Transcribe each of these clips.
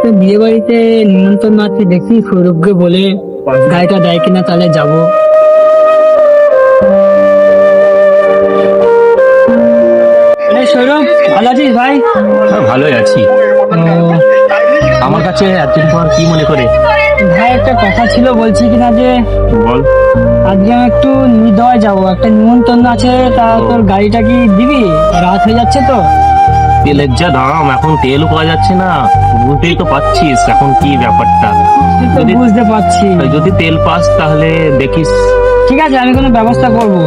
একটা বিয়ে বাড়িতে নিমন্ত্রণ আছে, দেখি সৌরভকে বলে গাড়িটা দেয় কিনা, তাহলে যাবো। সৌরভ, ভালো আছিস ভাই? হ্যাঁ, ভালোই আছি। আমার কাছে এতদিন পর কি মনে করে? ভাই একটা কথা ছিল, বলছি কিনা যে বল। আজকে আমি একটু নির্দয় যাবো, একটা নিমন্ত্রণ আছে, তা তোর গাড়িটা কি দিবি? রাত হয়ে যাচ্ছে তো। তেলের যা দাম, এখন তেলও পাওয়া যাচ্ছে না, বুঝতেই তো পাচ্ছিস এখন কি ব্যাপারটা। তুই তো বুঝতে পারছি। যদি তেল পাস তাহলে দেখিস। ঠিক আছে, আমি কোনো ব্যবস্থা করবো।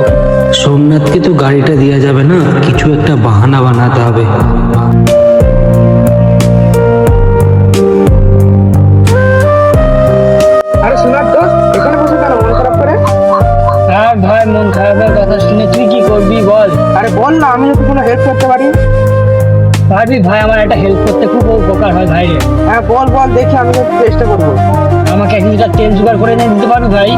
সোমনাথকে তো গাড়িটা দেওয়া যাবে না, কিছু একটা বাহানা বানাতে হবে। আরে সোনার দোস্ত, এখানে বসে কেন মন খারাপ করে? হ্যাঁ ভাই, মন খারাপের কথা শুনে তুই কি করবি বল? আরে বল না, আমি যদি কোনো হেল্প করতে পারি। ভাবি ভাই, আমার একটা হেল্প করতে খুব উপকার হয় ভাই রে। হ্যাঁ বল বল, দেখি আমি তো চেষ্টা করবো। আমাকে 1 লিটার তেল জোগাড় করে এনে দিতে পারবি ভাই?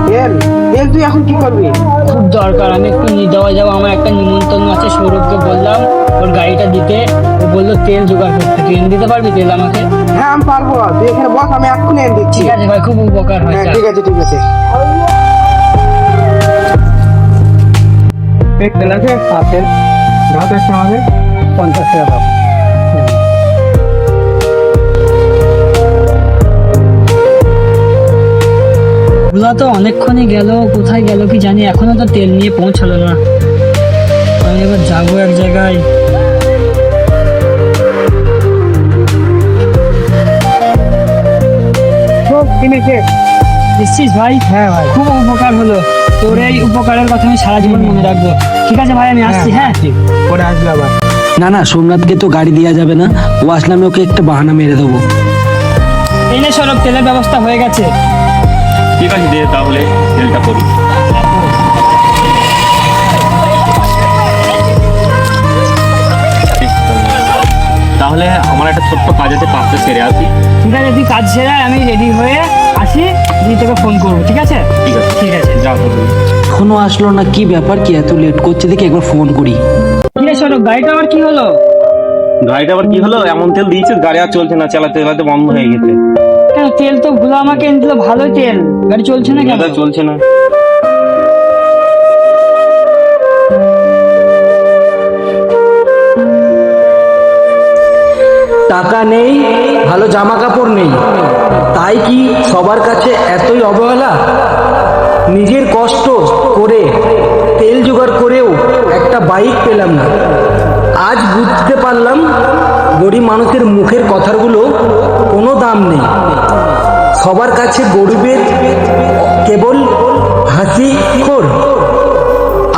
তেল? তেল তুই এখন কি করবি? খুব দরকার, আমি একটু নির্দয় যাবো, আমার একটা নিমন্ত্রণ আছে। সৌরভকে বললাম ওর গাড়িটা দিতে, ও বললো তেল জোগাড় করতে। তুই এনে দিতে পারবি তেল আমাকে? হ্যাঁ আমি পারবো, তুই এখানে বস, আমি এক্ষুনি এনে দিচ্ছি। ঠিক আছে ভাই, খুব উপকার হয়। হ্যাঁ ঠিক আছে ঠিক আছে। তেল আছে? তেল দাও তো একটা আমাদের। 50 টাকা দাও। ওগুলা তো অনেকক্ষণই গেল, কোথায় গেল কি জানি, এখনো তো তেল নিয়ে পৌঁছালো না। আমি এবার যাবো এক জায়গায়। নিশ্চিত ভাই? হ্যাঁ ভাই, খুব উপকার হলো। তোর এই উপকারের কথা আমি সারা জীবন মনে রাখবো। ঠিক আছে ভাই, আমি আসছি। হ্যাঁ, পরে আসবে আবার। না না, সোমনাথকে তো গাড়ি দেওয়া যাবে না, ও আসলে আমি ওকে একটা বাহানা মেরে দেবো। এই নে সৌরভ, তেলের ব্যবস্থা হয়ে গেছে। ঠিক আছে, দে তাহলে তেলটা করি। তাহলে আমার একটা ছোট্ট কাজ আছে, কাজটা সেরে আসি। ঠিক আছে, তুই কাজ সেরে আয়, আমি রেডি হয়ে আসি, দিয়ে তোকে ফোন করবো। ঠিক আছে? ঠিক আছে ঠিক আছে। যাও তো। এখনো আসলো না, কি ব্যাপার, কি এত লেট করছে দেখি, একবার ফোন করি। ঠিক আছে সৌরভ, গাড়িটা আবার কি হলো? গাড়িটা আবার কি হলো? এমন তেল দিয়েছে গাড়ি আর চলছে না, চালাতে চালাতে বন্ধ হয়ে গেছে। কেন, তেল তো ভুলো আমাকে এনে দিল, ভালোই তেল, গাড়ি চলছে না কেন? দাদা চলছে না। টাকা নেই, ভালো জামা কাপড় নেই, তাই কি সবার কাছে এতই অবহেলা? নিজের কষ্ট করে তেল জোগাড় করেও একটা বাইক পেলাম না। আজ বুঝতে পারলাম গরিব মানুষের মুখের কথাগুলো কোনো দাম নেই। সবার কাছে গরিবের কেবল হাসি খোর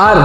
আর